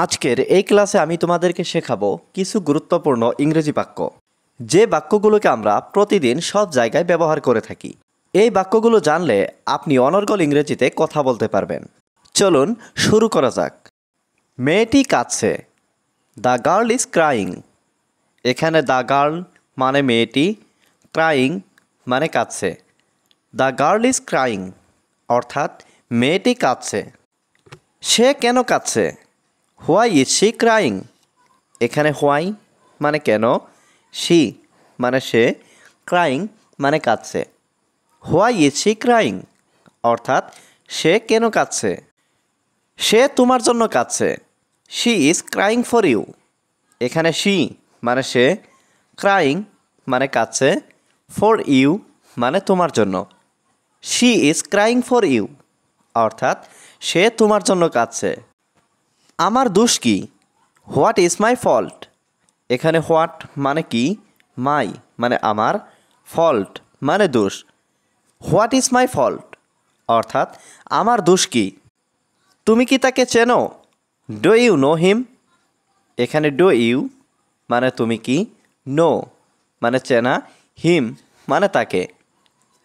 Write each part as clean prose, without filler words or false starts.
আজকের এই ক্লাসে আমি তোমাদেরকে শেখাবো কিছু গুরুত্বপূর্ণ ইংরেজি বাক্য, যে বাক্যগুলোকে আমরা প্রতিদিন সব জায়গায় ব্যবহার করে থাকি। এই বাক্যগুলো জানলে আপনি অনর্গল ইংরেজিতে কথা বলতে পারবেন। চলুন শুরু করা যাক। মেয়েটি কাঁদছে। The girl is crying. এখানে দ্য গার্ল মানে মেয়েটি, ক্রাইং মানে কাঁদছে। দ্য গার্ল ইজ ক্রাইং অর্থাৎ মেয়েটি কাঁদছে। সে কেন কাঁদছে? Why is she crying. এখানে হোয়াই মানে কেন, শি মানে সে, ক্রাইং মানে কাঁদছে। হোয়াই ইজ শি ক্রাইং অর্থাৎ সে কেন কাঁদছে। সে তোমার জন্য কাঁদছে। She is crying for you. এখানে শি মানে সে, ক্রাইং মানে কাঁদছে, ফর ইউ মানে তোমার জন্য। She is crying for you অর্থাৎ সে তোমার জন্য কাঁদছে। আমার দোষ কি? What is my fault. এখানে হোয়াট মানে কি, মাই মানে আমার, ফল্ট মানে দোষ। হোয়াট ইজ মাই ফল্ট অর্থাৎ আমার দোষ কি। তুমি কি তাকে চেনো? Do you know him. এখানে ডু ইউ মানে তুমি কি, নো মানে চেনা, হিম মানে তাকে।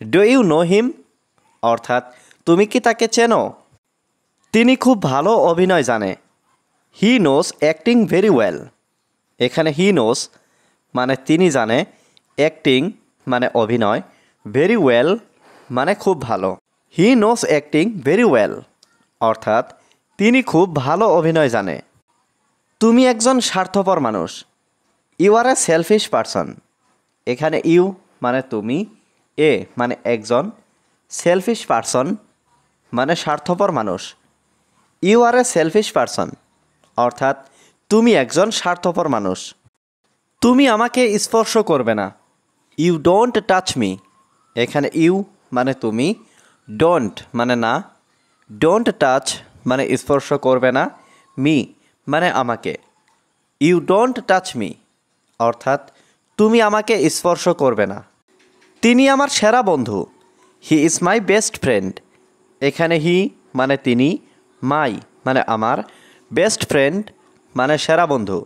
ডু ইউ নো হিম অর্থাৎ তুমি কি তাকে চেনো। তিনি খুব ভালো অভিনয় জানে। হি নোস অ্যাক্টিং ভেরি ওয়েল। এখানে হি নোস মানে তিনি জানে, অ্যাক্টিং মানে অভিনয়, ভেরি ওয়েল মানে খুব ভালো। হি নোস অ্যাক্টিং ভেরি ওয়েল অর্থাৎ তিনি খুব ভালো অভিনয় জানে। তুমি একজন স্বার্থপর মানুষ। You are a selfish person. এখানে ইউ মানে তুমি, এ মানে একজন, সেলফিশ পারসন মানে স্বার্থপর মানুষ। You are a selfish person অর্থাৎ তুমি একজন স্বার্থপর মানুষ। তুমি আমাকে স্পর্শ করবে না। You don't touch me. এখানে ইউ মানে তুমি, ডোন্ট মানে না, ডোন্ট টাচ মানে স্পর্শ করবে না, মি মানে আমাকে। ইউ ডোন্ট টাচ মি অর্থাৎ তুমি আমাকে স্পর্শ করবে না। তিনি আমার সেরা বন্ধু। He is my best friend. এখানে হি মানে তিনি, মাই মানে আমার, বেস্ট ফ্রেন্ড মানে সেরা বন্ধু।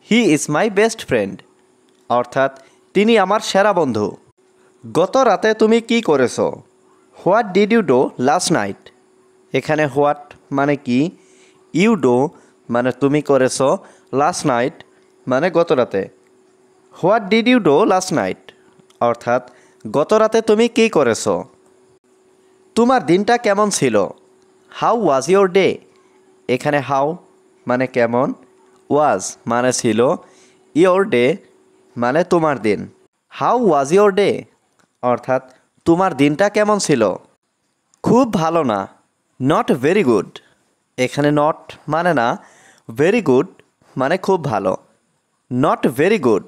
He is my best friend অর্থাৎ তিনি আমার সেরা বন্ধু। গত রাতে তুমি কি করেছো? What did you do last night. এখানে হোয়াট মানে কি, ইউ ডু মানে তুমি করেছো, লাস্ট নাইট মানে গত রাতে। What did you do last night অর্থাৎ গত রাতে তুমি কি করেছো। তোমার দিনটা কেমন ছিল? How was your day. এখানে হাউ মানে কেমন, ওয়াজ মানে ছিল, ইয়োর ডে মানে তোমার দিন। হাউ ওয়াজ ইয়োর ডে অর্থাৎ তোমার দিনটা কেমন ছিল। খুব ভালো না। Not very good. এখানে নট মানে না, ভেরি গুড মানে খুব ভালো। নট ভেরি গুড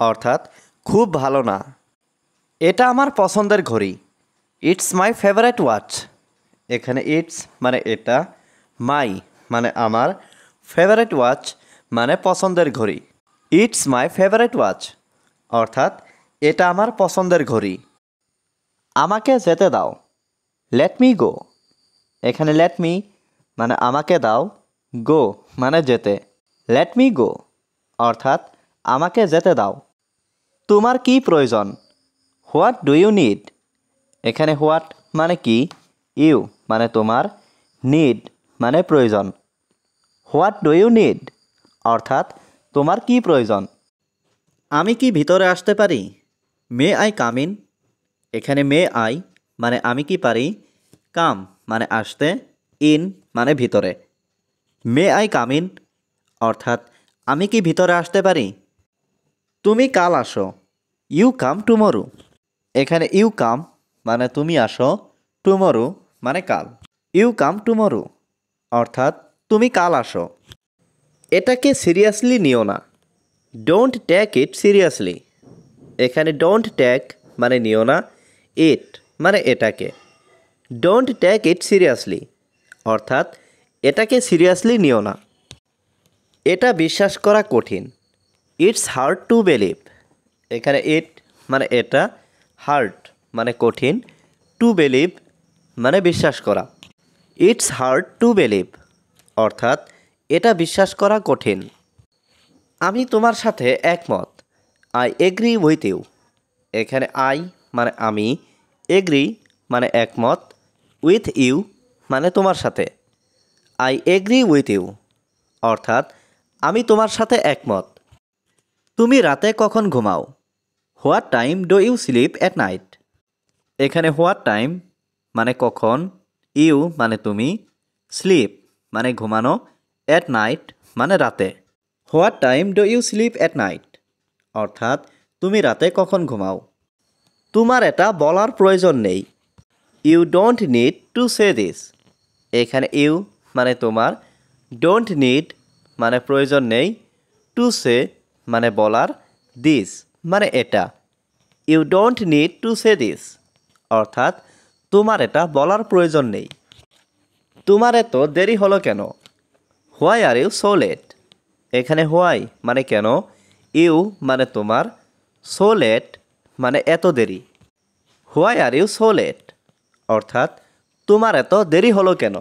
অর্থাৎ খুব ভালো না। এটা আমার পছন্দের ঘড়ি। It's my favourite watch. এখানে ইটস মানে এটা, মাই মানে আমার, ফেভারিট ওয়াচ মানে পছন্দের ঘড়ি। ইটস মাই ফেভারিট ওয়াচ অর্থাৎ এটা আমার পছন্দের ঘড়ি। আমাকে যেতে দাও। Let me go. এখানে লেট মি মানে আমাকে দাও, গো মানে যেতে। লেট মি গো অর্থাৎ আমাকে যেতে দাও। তোমার কি প্রয়োজন? What do you need. এখানে হোয়াট মানে কি, ইউ মানে তোমার, নিড মানে প্রয়োজন। হোয়াট ডু ইউ নিড অর্থাৎ তোমার কি প্রয়োজন। আমি কি ভিতরে আসতে পারি? May I come in. এখানে মে আই মানে আমি কি পারি, কাম মানে আসতে, ইন মানে ভিতরে। মে আই কাম ইন অর্থাৎ আমি কি ভিতরে আসতে পারি। তুমি কাল আসো। You come tomorrow. এখানে ইউ কাম মানে তুমি আসো, টুমরো মানে কাল। ইউ কাম টুমরো অর্থাৎ তুমি কাল আসো। এটাকে সিরিয়াসলি নিও না। Don't take it seriously. এখানে ডোন্ট টেক মানে নিও না, ইট মানে এটাকে। ডোন্ট টেক ইট সিরিয়াসলি অর্থাৎ এটাকে সিরিয়াসলি নিও না। এটা বিশ্বাস করা কঠিন। It's hard to believe. এখানে ইট মানে এটা, হার্ড মানে কঠিন, টু বিলিভ মানে বিশ্বাস করা। ইটস হার্ড টু বিলিভ অর্থাৎ এটা বিশ্বাস করা কঠিন। আমি তোমার সাথে একমত। I agree with you. এখানে আই মানে আমি, এগ্রি মানে একমত, উইথ ইউ মানে তোমার সাথে। আই এগ্রি উইথ ইউ অর্থাৎ আমি তোমার সাথে একমত। তুমি রাতে কখন ঘুমাও? What time do you sleep at night? এখানে হোয়াট টাইম মানে কখন, ইউ মানে তুমি, স্লিপ মানে ঘুমানো, অ্যাট নাইট মানে রাতে। What time do you sleep at night অর্থাৎ তুমি রাতে কখন ঘুমাও। তোমার এটা বলার প্রয়োজন নেই। You don't need to say this. এখানে ইউ মানে তোমার, ডোন্ট নিড মানে প্রয়োজন নেই, টু সে মানে বলার, দিস মানে এটা। You don't need to say this অর্থাৎ তোমার এটা বলার প্রয়োজন নেই। তোমার এত দেরি হলো কেন? Why are you so late? এখানে হোয়াই মানে কেন, ইউ মানে তোমার, সো লেট মানে এত দেরি। Why are you so late অর্থাৎ তোমার এত দেরি হলো কেন?